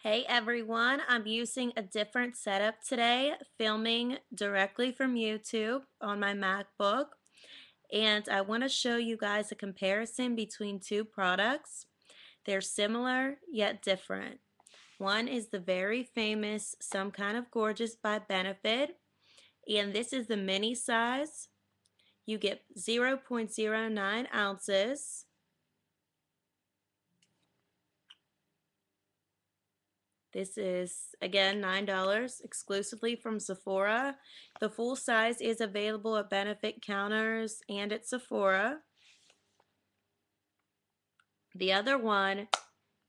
Hey everyone, I'm using a different setup today, filming directly from YouTube on my MacBook, and I want to show you guys a comparison between two products. They're similar yet different. One is the very famous Some Kind of Gorgeous by Benefit, and this is the mini size. You get 0.09 ounces. This is, again, $9 exclusively from Sephora. The full size is available at benefit counters and at Sephora. The other one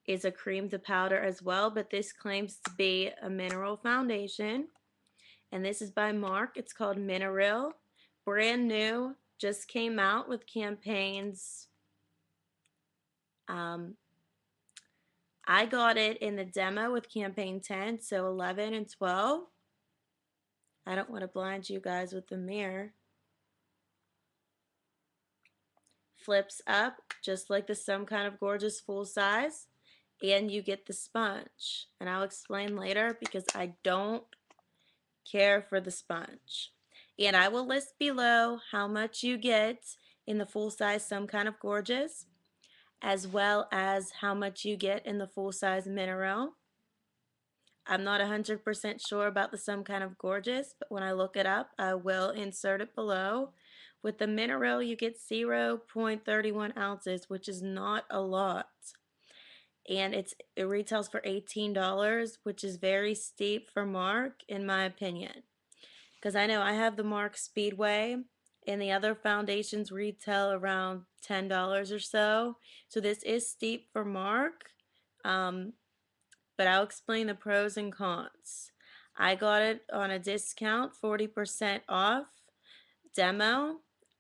is a cream to powder as well, but this claims to be a mineral foundation. And this is by Mark. It's called Mineral. Brand new. Just came out with campaigns. I got it in the demo with campaign 10, so 11 and 12. I don't want to blind you guys with the mirror. Flips up just like the Some Kind of Gorgeous full size, and you get the sponge, and I'll explain later because I don't care for the sponge. And I will list below how much you get in the full size Some Kind of Gorgeous, as well as how much you get in the full size Mineral. I'm not 100% sure about the Some Kind of Gorgeous, but when I look it up, I will insert it below. With the Mineral, you get 0.31 ounces, which is not a lot. And it retails for $18, which is very steep for Mark, in my opinion. Because I know I have the Mark Speedway, and the other foundations retail around $10 or so. So this is steep for Mark. But I'll explain the pros and cons. I got it on a discount, 40% off demo.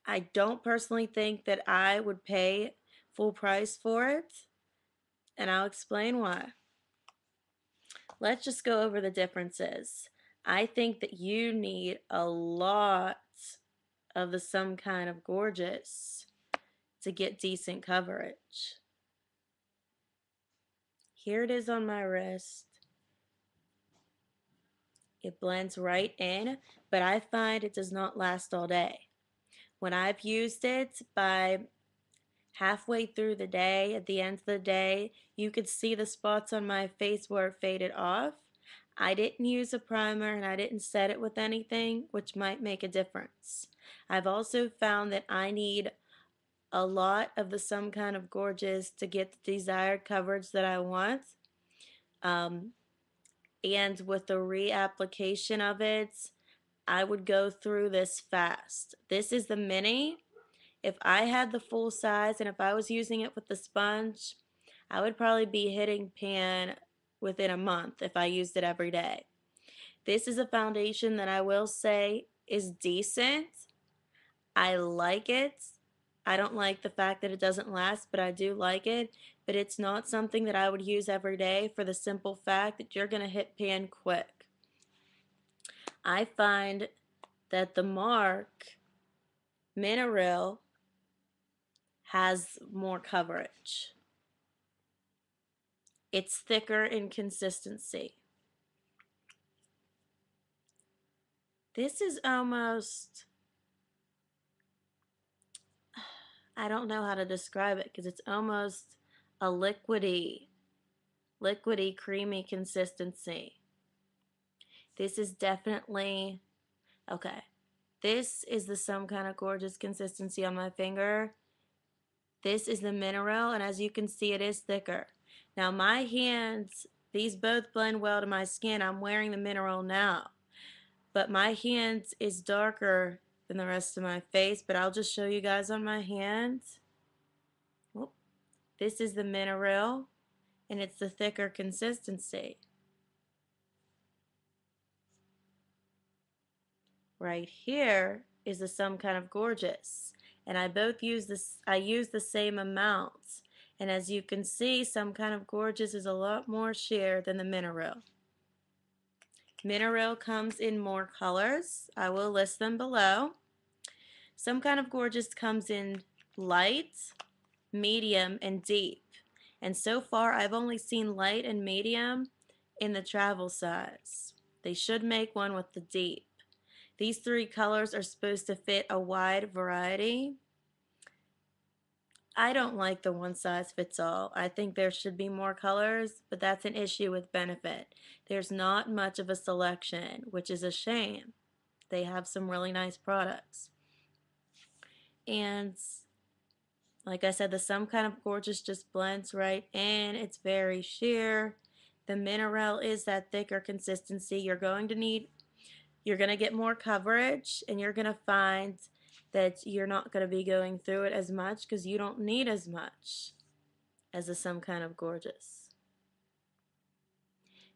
I don't personally think that I would pay full price for it, and I'll explain why. Let's just go over the differences. I think that you need a lot of the Some Kind of Gorgeous to get decent coverage. Here it is on my wrist. It blends right in, but I find it does not last all day. When I've used it, by halfway through the day, at the end of the day, you could see the spots on my face where it faded off. I didn't use a primer and I didn't set it with anything, which might make a difference. I've also found that I need a lot of the Some Kind of Gorgeous to get the desired coverage that I want. And with the reapplication of it, I would go through this fast. This is the mini. If I had the full size and if I was using it with the sponge, I would probably be hitting pan within a month if I used it every day. This is a foundation that I will say is decent. I like it. I don't like the fact that it doesn't last, but I do like it. But it's not something that I would use every day for the simple fact that you're going to hit pan quick. I find that the Mark Mineral has more coverage. It's thicker in consistency. This is almost, I don't know how to describe it because it's almost a liquidy, creamy consistency. This is definitely, okay, this is the Some Kind of Gorgeous consistency on my finger. This is the Mineral, and as you can see, it is thicker. Now my hands, these both blend well to my skin. I'm wearing the Mineral now, but my hands is darker than the rest of my face, but I'll just show you guys on my hands. Whoop. This is the Mineral, and it's the thicker consistency. Right here is the Some Kind of Gorgeous, and I use the same amounts, and as you can see, Some Kind of Gorgeous is a lot more sheer than the Mineral. Mineral comes in more colors. I will list them below. Some Kind of Gorgeous comes in light, medium, and deep. And so far, I've only seen light and medium, in the travel size. They should make one with the deep. These 3 colors are supposed to fit a wide variety. I don't like the one size fits all. I think there should be more colors, but that's an issue with Benefit. There's not much of a selection, which is a shame. They have some really nice products. And like I said, the Some Kind of Gorgeous just blends right in. It's very sheer. The mineral is that thicker consistency. You're going to get more coverage, and you're going to find that you're not going to be going through it as much because you don't need as much as the Some Kind of Gorgeous.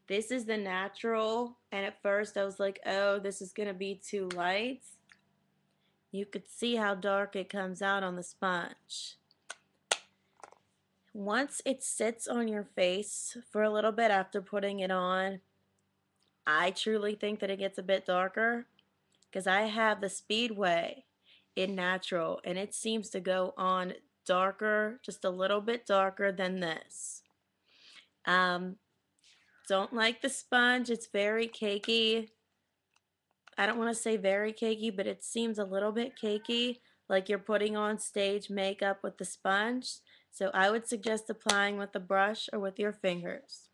This is the natural, and at first I was like, oh, this is going to be too light. You could see how dark it comes out on the sponge. Once it sits on your face for a little bit after putting it on, I truly think that it gets a bit darker because I have the Speedway in natural and it seems to go on darker, just a little bit darker than this. Don't like the sponge. It's very cakey. I don't want to say very cakey, but it seems a little bit cakey, like you're putting on stage makeup with the sponge. So I would suggest applying with a brush or with your fingers.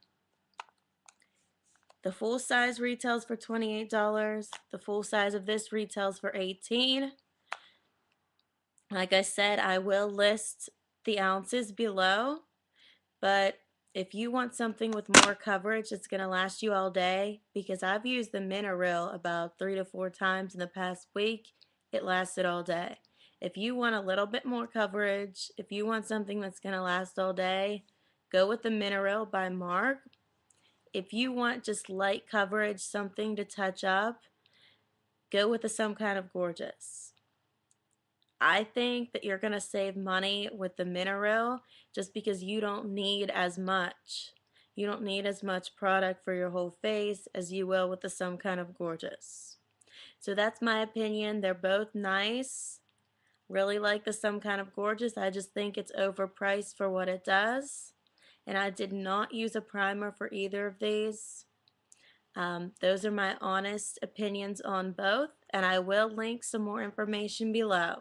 The full size retails for $28. The full size of this retails for $18. Like I said, I will list the ounces below, but if you want something with more coverage that's going to last you all day, because I've used the mineral about 3 to 4 times in the past week, it lasted all day. If you want a little bit more coverage, if you want something that's going to last all day, go with the mineral by Mark. If you want just light coverage, something to touch up, go with the Some Kind of Gorgeous. I think that you're going to save money with the mineral just because you don't need as much. You don't need as much product for your whole face as you will with the Some Kind of Gorgeous. So that's my opinion. They're both nice. Really like the Some Kind of Gorgeous. I just think it's overpriced for what it does. And I did not use a primer for either of these. Those are my honest opinions on both, and I will link some more information below.